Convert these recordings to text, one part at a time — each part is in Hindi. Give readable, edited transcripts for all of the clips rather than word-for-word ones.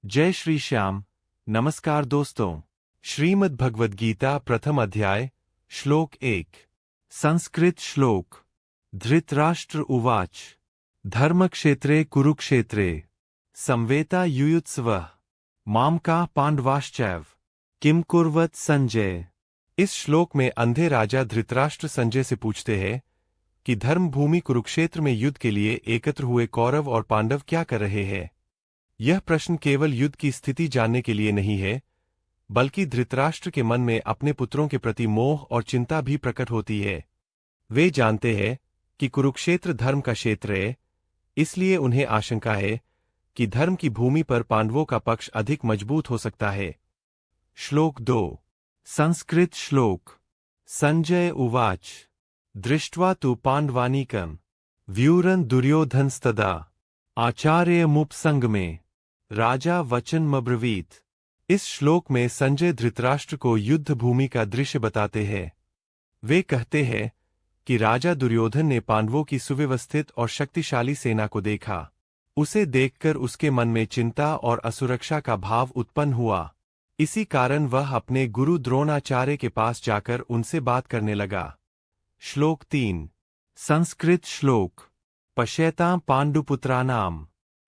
जय श्री श्याम। नमस्कार दोस्तों। श्रीमद् भगवद गीता प्रथम अध्याय श्लोक 1। संस्कृत श्लोक। धृतराष्ट्र उवाच धर्मक्षेत्रे कुरुक्षेत्रे संवेता युयुत्सवः मामकाः पांडवाश्चैव किम कुर्वत संजय। इस श्लोक में अंधे राजा धृतराष्ट्र संजय से पूछते हैं कि धर्मभूमि कुरुक्षेत्र में युद्ध के लिए एकत्र हुए कौरव और पांडव क्या कर रहे हैं। यह प्रश्न केवल युद्ध की स्थिति जानने के लिए नहीं है, बल्कि धृतराष्ट्र के मन में अपने पुत्रों के प्रति मोह और चिंता भी प्रकट होती है। वे जानते हैं कि कुरुक्षेत्र धर्म का क्षेत्र है, इसलिए उन्हें आशंका है कि धर्म की भूमि पर पांडवों का पक्ष अधिक मजबूत हो सकता है। श्लोक 2। संस्कृत श्लोक। संजय उवाच दृष्ट्वा तु पांडवानीकं व्यूरन् दुर्योधनस्तदा आचार्यमुपसंगमे राजा वचनमब्रवीत। इस श्लोक में संजय धृतराष्ट्र को युद्ध भूमि का दृश्य बताते हैं। वे कहते हैं कि राजा दुर्योधन ने पांडवों की सुव्यवस्थित और शक्तिशाली सेना को देखा। उसे देखकर उसके मन में चिंता और असुरक्षा का भाव उत्पन्न हुआ। इसी कारण वह अपने गुरु द्रोणाचार्य के पास जाकर उनसे बात करने लगा। श्लोक 3। संस्कृत श्लोक। पश्यतां पांडुपुत्राणाम्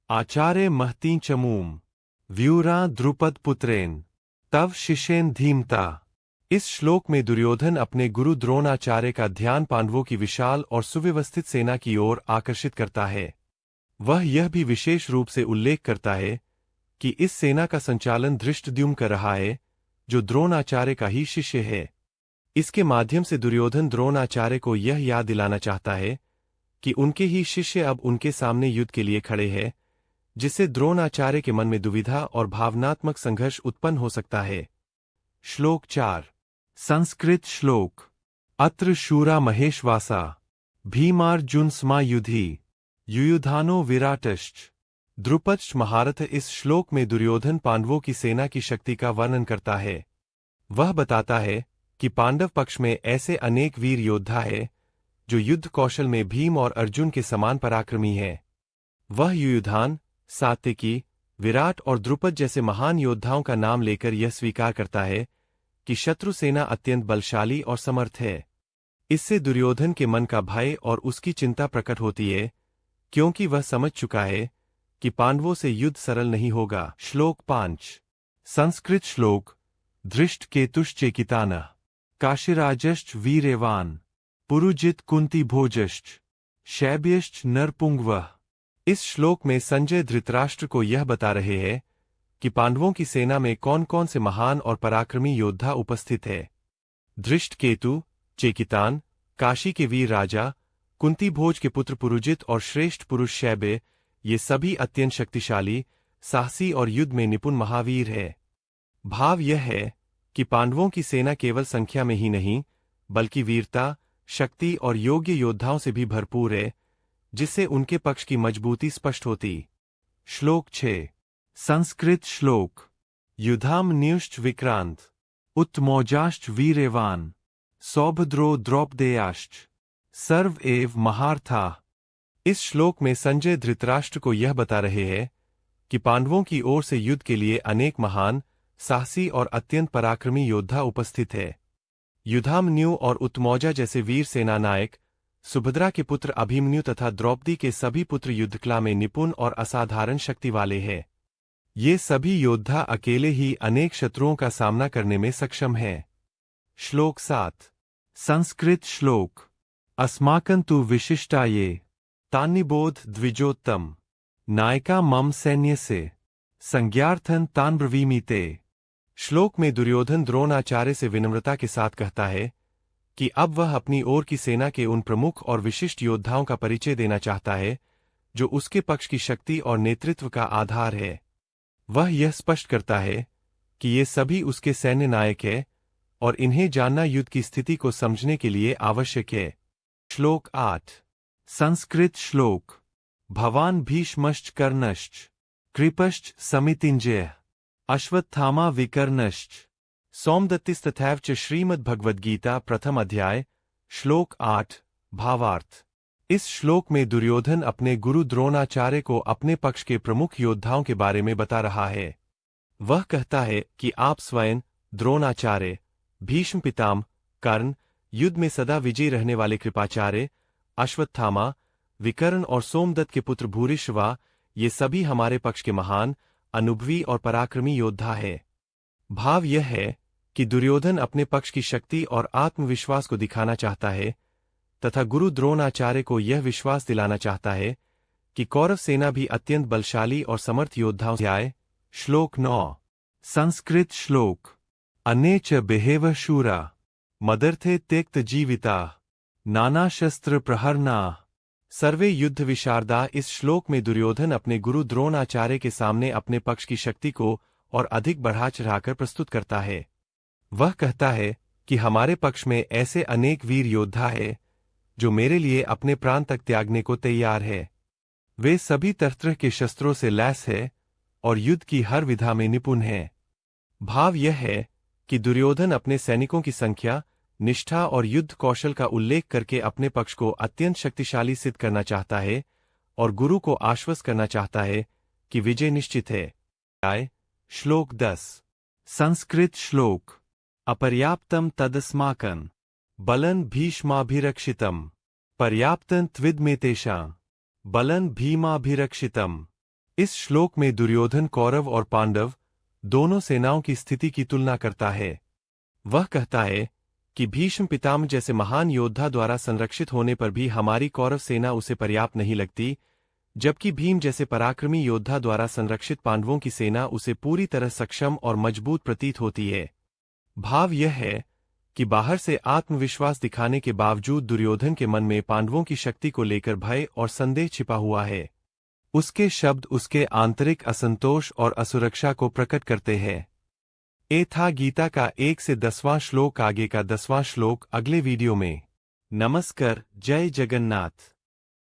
आचार्य महतीं चमूम व्यूरां द्रुपद पुत्रेन तव शिष्येन धीमता। इस श्लोक में दुर्योधन अपने गुरु द्रोणाचार्य का ध्यान पांडवों की विशाल और सुव्यवस्थित सेना की ओर आकर्षित करता है। वह यह भी विशेष रूप से उल्लेख करता है कि इस सेना का संचालन धृष्टद्युम्न कर रहा है, जो द्रोणाचार्य का ही शिष्य है। इसके माध्यम से दुर्योधन द्रोणाचार्य को यह याद दिलाना चाहता है कि उनके ही शिष्य अब उनके सामने युद्ध के लिए खड़े हैं, जिससे द्रोणाचार्य के मन में दुविधा और भावनात्मक संघर्ष उत्पन्न हो सकता है। श्लोक 4। संस्कृत श्लोक। अत्र शूरा महेशवासा भीमार्जुन स्मायुधि युयुधानो विराटश्च द्रुपदश्च महारथ। इस श्लोक में दुर्योधन पांडवों की सेना की शक्ति का वर्णन करता है। वह बताता है कि पांडव पक्ष में ऐसे अनेक वीर योद्धा हैं जो युद्ध कौशल में भीम और अर्जुन के समान पराक्रमी हैं। वह युयुधान, सात्यकी, विराट और द्रुपद जैसे महान योद्धाओं का नाम लेकर यह स्वीकार करता है कि शत्रु सेना अत्यंत बलशाली और समर्थ है। इससे दुर्योधन के मन का भय और उसकी चिंता प्रकट होती है, क्योंकि वह समझ चुका है कि पांडवों से युद्ध सरल नहीं होगा। श्लोक 5। संस्कृत श्लोक। धृष्टकेतुश्चेकितानः काशीराजश्च वीर्यवान् पुरुजित कुंती भोजश्च शैब्यश्च नरपुंगवः। इस श्लोक में संजय धृतराष्ट्र को यह बता रहे हैं कि पांडवों की सेना में कौन कौन से महान और पराक्रमी योद्धा उपस्थित है। धृष्टकेतु, चेकितान, काशी के वीर राजा, कुंती भोज के पुत्र पुरुजित और श्रेष्ठ पुरुष शैब्य, ये सभी अत्यंत शक्तिशाली, साहसी और युद्ध में निपुण महावीर है। भाव यह है कि पांडवों की सेना केवल संख्या में ही नहीं, बल्कि वीरता, शक्ति और योग्य योद्धाओं से भी भरपूर है, जिससे उनके पक्ष की मजबूती स्पष्ट होती। श्लोक 6। संस्कृत श्लोक। युधामन्युश्च विक्रांत उत्तमौजाश्च वीर्यवान् सौभद्रो द्रौपदेयाश्च सर्व एव महारथाः। इस श्लोक में संजय धृतराष्ट्र को यह बता रहे हैं कि पांडवों की ओर से युद्ध के लिए अनेक महान, साहसी और अत्यंत पराक्रमी योद्धा उपस्थित है। युधामन्यु और उत्तमौजा जैसे वीर सेना नायक, सुभद्रा के पुत्र अभिमन्यु तथा द्रौपदी के सभी पुत्र युद्धकला में निपुण और असाधारण शक्ति वाले हैं। ये सभी योद्धा अकेले ही अनेक शत्रुओं का सामना करने में सक्षम हैं। श्लोक 7। संस्कृत श्लोक। अस्माकं तु विशिष्टाये तान्निबोध द्विजोत्तम नायका मम सैन्यस्य संज्ञार्थं तान् ब्रवीमि ते। श्लोक में दुर्योधन द्रोणाचार्य से विनम्रता के साथ कहता है कि अब वह अपनी ओर की सेना के उन प्रमुख और विशिष्ट योद्धाओं का परिचय देना चाहता है जो उसके पक्ष की शक्ति और नेतृत्व का आधार है। वह यह स्पष्ट करता है कि ये सभी उसके सैन्य नायक हैं और इन्हें जानना युद्ध की स्थिति को समझने के लिए आवश्यक है। श्लोक 8। संस्कृत श्लोक। भवान् भीष्मश्च कर्णश्च कृपश्च समितिञ्जयः अश्वत्थामा विकर्णश्च सौमदत्तिस्तथैव श्रीमद्भगवद्गीता प्रथम अध्याय श्लोक 8। भावार्थ। इस श्लोक में दुर्योधन अपने गुरु द्रोणाचार्य को अपने पक्ष के प्रमुख योद्धाओं के बारे में बता रहा है। वह कहता है कि आप स्वयं, द्रोणाचार्य, भीष्म पितामह, कर्ण, युद्ध में सदा विजयी रहने वाले कृपाचार्य, अश्वत्थामा, विकर्ण और सोमदत्त के पुत्र भूरिश्रवा, ये सभी हमारे पक्ष के महान, अनुभवी और पराक्रमी योद्धा है। भाव यह है कि दुर्योधन अपने पक्ष की शक्ति और आत्मविश्वास को दिखाना चाहता है तथा गुरु द्रोणाचार्य को यह विश्वास दिलाना चाहता है कि कौरव सेना भी अत्यंत बलशाली और समर्थ योद्धाओं से आए। श्लोक 9। संस्कृत श्लोक। अन्ये च बहवः शूरा मदर्थे त्यक्त जीविता नाना शस्त्र प्रहरना। सर्वे युद्ध विशारदा। इस श्लोक में दुर्योधन अपने गुरु द्रोणाचार्य के सामने अपने पक्ष की शक्ति को और अधिक बढ़ा चढ़ाकर प्रस्तुत करता है। वह कहता है कि हमारे पक्ष में ऐसे अनेक वीर योद्धा है जो मेरे लिए अपने प्राण तक त्यागने को तैयार है। वे सभी तरह के शस्त्रों से लैस है और युद्ध की हर विधा में निपुण है। भाव यह है कि दुर्योधन अपने सैनिकों की संख्या, निष्ठा और युद्ध कौशल का उल्लेख करके अपने पक्ष को अत्यंत शक्तिशाली सिद्ध करना चाहता है और गुरु को आश्वस्त करना चाहता है कि विजय निश्चित है। श्लोक 10। संस्कृत श्लोक। अपर्याप्तम तदस्माकं बलं भीष्माभिरक्षितम् पर्याप्तं त्विदमेतेषां बलं भीमाभिरक्षितम्। इस श्लोक में दुर्योधन कौरव और पांडव दोनों सेनाओं की स्थिति की तुलना करता है। वह कहता है कि भीष्म पितामह जैसे महान योद्धा द्वारा संरक्षित होने पर भी हमारी कौरव सेना उसे पर्याप्त नहीं लगती, जबकि भीम जैसे पराक्रमी योद्धा द्वारा संरक्षित पांडवों की सेना उसे पूरी तरह सक्षम और मजबूत प्रतीत होती है। भाव यह है कि बाहर से आत्मविश्वास दिखाने के बावजूद दुर्योधन के मन में पांडवों की शक्ति को लेकर भय और संदेह छिपा हुआ है। उसके शब्द उसके आंतरिक असंतोष और असुरक्षा को प्रकट करते हैं। ये था गीता का 1 से 10वां श्लोक। आगे का 10वां श्लोक अगले वीडियो में। नमस्कार। जय जगन्नाथ।